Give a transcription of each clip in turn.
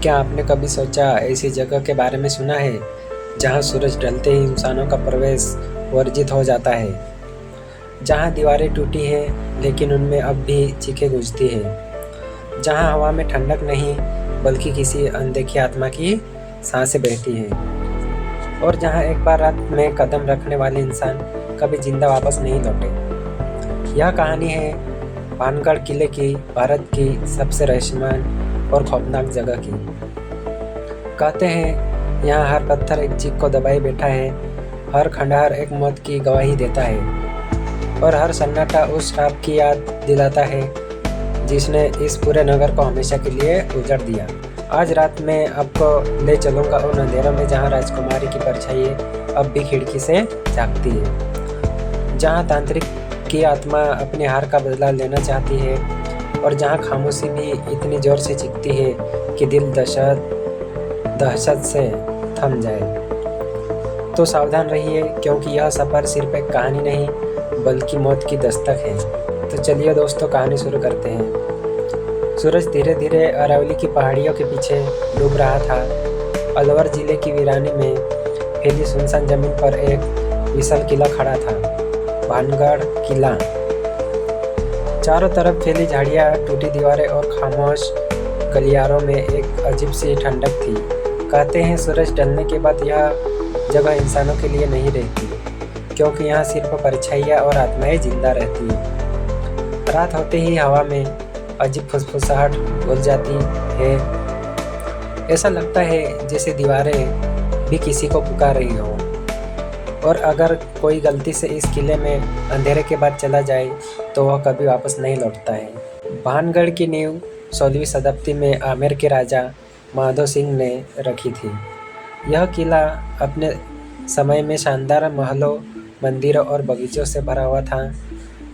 क्या आपने कभी सोचा ऐसी जगह के बारे में सुना है जहां सूरज ढलते ही इंसानों का प्रवेश वर्जित हो जाता है, जहां दीवारें टूटी हैं लेकिन उनमें अब भी चीखें गूंजती हैं, जहां हवा में ठंडक नहीं बल्कि किसी अनदेखी आत्मा की सांसें बहती हैं और जहां एक बार रात में कदम रखने वाले इंसान कभी जिंदा वापस नहीं लौटे। यह कहानी है भानगढ़ किले की, भारत की सबसे रहस्यमय और खौफनाक जगह की। कहते हैं यहाँ हर पत्थर एक चीख को दबाए बैठा है, हर खंडहर एक मौत की गवाही देता है और हर सन्नाटा उस श्राप की याद दिलाता है जिसने इस पूरे नगर को हमेशा के लिए उजाड़ दिया। आज रात मैं आपको ले चलूँगा उन अंधेरों में जहाँ राजकुमारी की परछाई अब भी खिड़की से झांकती है, जहाँ तांत्रिक की आत्मा अपनी हार का बदला लेना चाहती है और जहाँ खामोशी भी इतनी जोर से चीखती है कि दिल दहशत से थम जाए। तो सावधान रहिए क्योंकि यह सफ़र सिर्फ एक कहानी नहीं बल्कि मौत की दस्तक है। तो चलिए दोस्तों, कहानी शुरू करते हैं। सूरज धीरे धीरे अरावली की पहाड़ियों के पीछे डूब रहा था। अलवर जिले की वीरानी में फैली सुनसान जमीन पर एक विशाल किला खड़ा था, भानगढ़ किला। चारों तरफ फैली झाड़ियाँ, टूटी दीवारें और खामोश गलियारों में एक अजीब सी ठंडक थी। कहते हैं सूरज ढलने के बाद यह जगह इंसानों के लिए नहीं रहती, क्योंकि यहाँ सिर्फ परछाइयाँ और आत्माएं जिंदा रहती हैं। रात होते ही हवा में अजीब फुसफुसाहट घुल जाती है। ऐसा लगता है जैसे दीवारें भी किसी को पुकार रही हो। और अगर कोई गलती से इस किले में अंधेरे के बाद चला जाए तो वह कभी वापस नहीं लौटता है। भानगढ़ की नींव 16वीं शताब्दी में आमेर के राजा माधो सिंह ने रखी थी। यह किला अपने समय में शानदार महलों, मंदिरों और बगीचों से भरा हुआ था।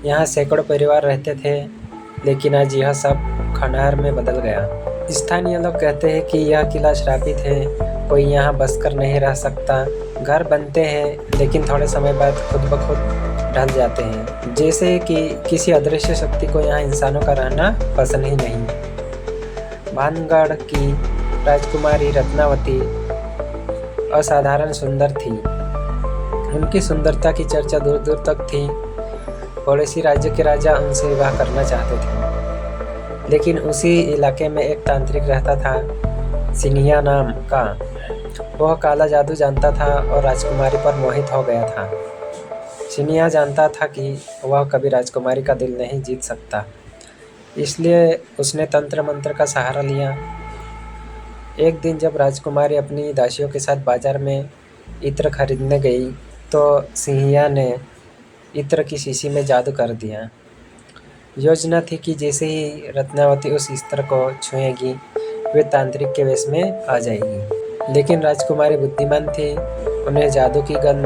यहाँ सैकड़ों परिवार रहते थे, लेकिन आज यह सब खंडहर में बदल गया। स्थानीय लोग कहते हैं कि यह किला श्रापित है, कोई यहाँ बसकर नहीं रह सकता। घर बनते हैं लेकिन थोड़े समय बाद खुद ब खुद ढल जाते हैं, जैसे कि किसी अदृश्य शक्ति को यहाँ इंसानों का रहना पसंद ही नहीं। भानगढ़ की राजकुमारी रत्नावती असाधारण सुंदर थी। उनकी सुंदरता की चर्चा दूर दूर तक थी। पड़ोसी राज्य के राजा उनसे विवाह करना चाहते थे, लेकिन उसी इलाके में एक तांत्रिक रहता था, सिनिया नाम का। वह काला जादू जानता था और राजकुमारी पर मोहित हो गया था। सिनिया जानता था कि वह कभी राजकुमारी का दिल नहीं जीत सकता, इसलिए उसने तंत्र मंत्र का सहारा लिया। एक दिन जब राजकुमारी अपनी दासियों के साथ बाजार में इत्र खरीदने गई तो सिनिया ने इत्र की शीशी में जादू कर दिया। योजना थी कि जैसे ही रत्नावती उस इत्र को छुएगी वे तांत्रिक के वेश में आ जाएगी। लेकिन राजकुमारी बुद्धिमान थी, उन्हें जादू की गंध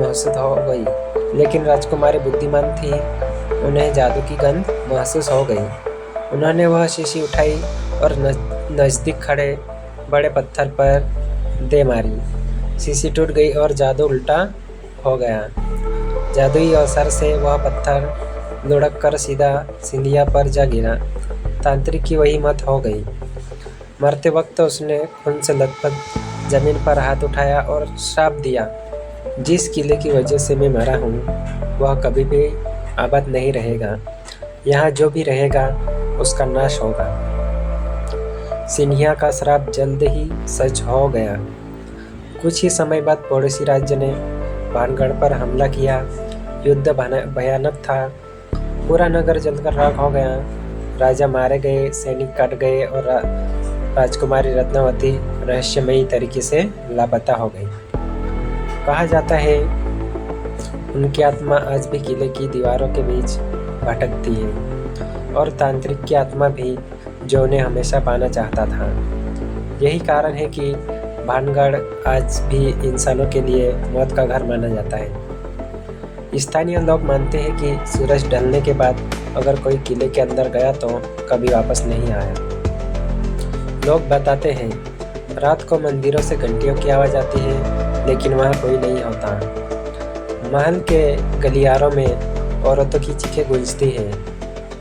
महसूस हो गई। उन्होंने वह शीशी उठाई और नज़दीक खड़े बड़े पत्थर पर दे मारी। शीशी टूट गई और जादू उल्टा हो गया। जादुई असर से वह पत्थर लुढ़क कर सीधा सिंधिया पर जा गिरा। तांत्रिक की वही मत हो गई। मरते वक्त उसने खून से लथपथ जमीन पर हाथ उठाया और श्राप दिया, जिस किले की वजह से मैं मरा हूँ वह कभी भी आबाद नहीं रहेगा। यहाँ जो भी रहेगा उसका नाश होगा। सिन्हिया का श्राप जल्द ही सच हो गया। कुछ ही समय बाद पड़ोसी राज्य ने भानगढ़ पर हमला किया। युद्ध भयानक था। पूरा नगर जलकर राख हो गया। राजा मारे गए, सैनिक कट गए और राजकुमारी रत्नावती रहस्यमयी तरीके से लापता हो गई। कहा जाता है उनकी आत्मा आज भी किले की दीवारों के बीच भटकती है और तांत्रिक की आत्मा भी जो उन्हें हमेशा पाना चाहता था। यही कारण है कि भानगढ़ आज भी इंसानों के लिए मौत का घर माना जाता है। स्थानीय लोग मानते हैं कि सूरज ढलने के बाद अगर कोई किले के अंदर गया तो कभी वापस नहीं आया। लोग बताते हैं रात को मंदिरों से घंटियों की आवाज़ आती है, लेकिन वहाँ कोई नहीं होता। महल के गलियारों में औरतों की चीखें गूंजती है।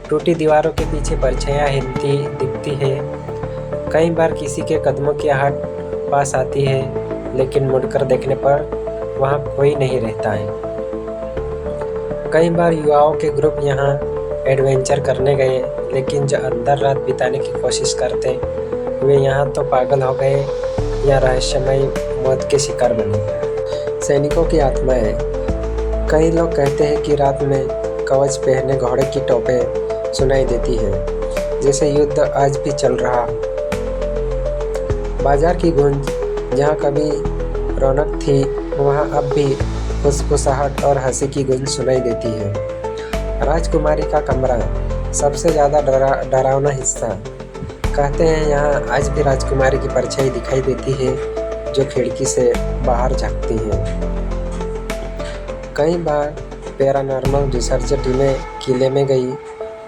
टूटी दीवारों के पीछे परछाइयाँ हिलती दिखती है। कई बार किसी के कदमों की आहट पास आती है, लेकिन मुड़कर देखने पर वहाँ कोई नहीं रहता है। कई बार युवाओं के ग्रुप यहाँ एडवेंचर करने गए, लेकिन जो अंदर रात बिताने की कोशिश करते वे यहाँ तो पागल हो गए या रहस्यमय मौत के शिकार बने। सैनिकों की आत्माएं। कई लोग कहते हैं कि रात में कवच पहने घोड़े की टोपें सुनाई देती है, जैसे युद्ध आज भी चल रहा। बाजार की गूंज, जहाँ कभी रौनक थी वहाँ अब भी फुसफुसाहट और हंसी की गूंज सुनाई देती है। राजकुमारी का कमरा, सबसे ज़्यादा डरावना हिस्सा। कहते हैं यहाँ आज भी राजकुमारी की परछाई दिखाई देती है, जो खिड़की से बाहर झांकती है। कई बार पैरानॉर्मल रिसर्च टीमें किले में गई।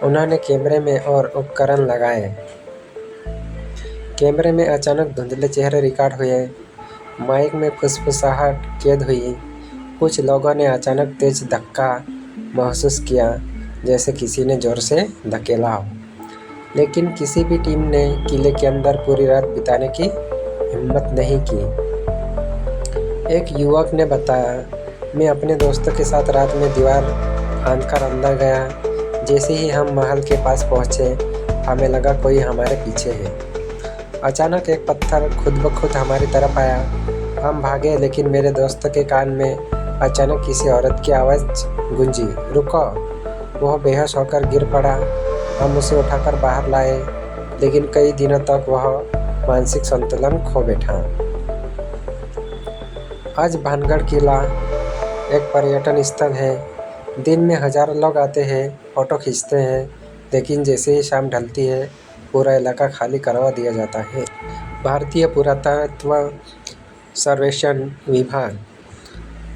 उन्होंने कैमरे में और उपकरण लगाए। कैमरे में अचानक धुंधले चेहरे रिकॉर्ड हुए, माइक में फुसफुसाहट कैद हुई। कुछ लोगों ने अचानक तेज धक्का महसूस किया, जैसे किसी ने जोर से धकेला हो, लेकिन किसी भी टीम ने किले के अंदर पूरी रात बिताने की हिम्मत नहीं की। एक युवक ने बताया, मैं अपने दोस्तों के साथ रात में दीवार फांदकर अंदर गया। जैसे ही हम महल के पास पहुंचे, हमें लगा कोई हमारे पीछे है। अचानक एक पत्थर खुद ब खुद हमारी तरफ आया। हम भागे, लेकिन मेरे दोस्त के कान में अचानक किसी औरत की आवाज़ गूंजी, रुको। वह बेहोश होकर गिर पड़ा। हम उसे उठाकर बाहर लाए, लेकिन कई दिनों तक वह मानसिक संतुलन खो बैठा। आज भानगढ़ किला एक पर्यटन स्थल है। दिन में हजारों लोग आते हैं, फोटो खींचते हैं, लेकिन जैसे ही शाम ढलती है पूरा इलाका खाली करवा दिया जाता है। भारतीय पुरातत्व सर्वेक्षण विभाग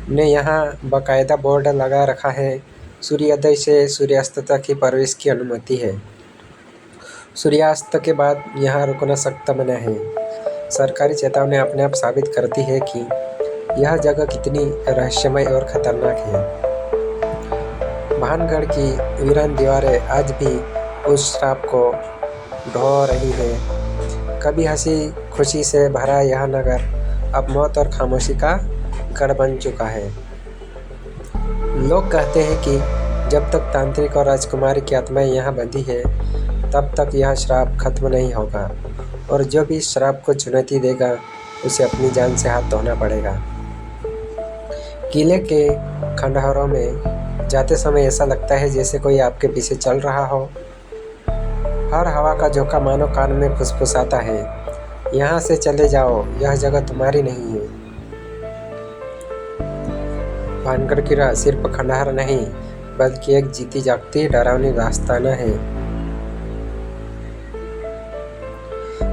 ने यहाँ बाकायदा बोर्ड लगा रखा है, सूर्योदय से सूर्यास्त तक ही प्रवेश की अनुमति है। सूर्यास्त के बाद यहाँ रुकना सख्त मना है। सरकारी चेतावनी अपने आप साबित करती है कि यह जगह कितनी रहस्यमय और खतरनाक है। भानगढ़ की वीरान दीवारें आज भी उस श्राप को ढो रही है। कभी हंसी खुशी से भरा यह नगर अब मौत और खामोशी का गढ़ बन चुका है। लोग कहते हैं कि जब तक तांत्रिक और राजकुमारी की आत्माएं यहाँ बंधी है, तब तक यह श्राप खत्म नहीं होगा, और जो भी इस श्राप को चुनौती देगा उसे अपनी जान से हाथ धोना पड़ेगा। किले के खंडहरों में जाते समय ऐसा लगता है जैसे कोई आपके पीछे चल रहा हो। हर हवा का झोंका मानो कान में फुसफुसाता है, यहाँ से चले जाओ, यह जगह तुम्हारी नहीं है। भानगढ़ किला सिर्फ खंडहर नहीं, बल्कि एक जीती जागती डरावनी दास्ताना है।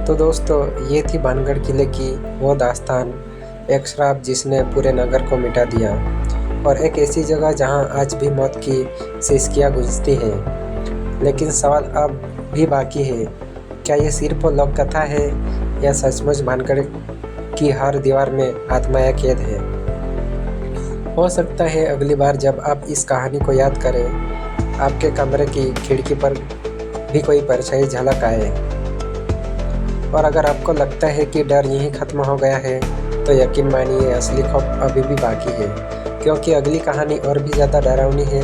तो दोस्तों, ये थी भानगढ़ किले की वो दास्तान, एक श्राप जिसने पूरे नगर को मिटा दिया, और एक ऐसी जगह जहां आज भी मौत की सिसकियां गूंजती है। लेकिन सवाल अब भी बाकी है, क्या ये सिर्फ लोक कथा है या सचमुच भानगढ़ की हर दीवार में आत्माएं कैद है? हो सकता है अगली बार जब आप इस कहानी को याद करें, आपके कमरे की खिड़की पर भी कोई परछाई झलक आए। और अगर आपको लगता है कि डर यहीं खत्म हो गया है, तो यकीन मानिए असली खौफ अभी भी बाकी है, क्योंकि अगली कहानी और भी ज़्यादा डरावनी है।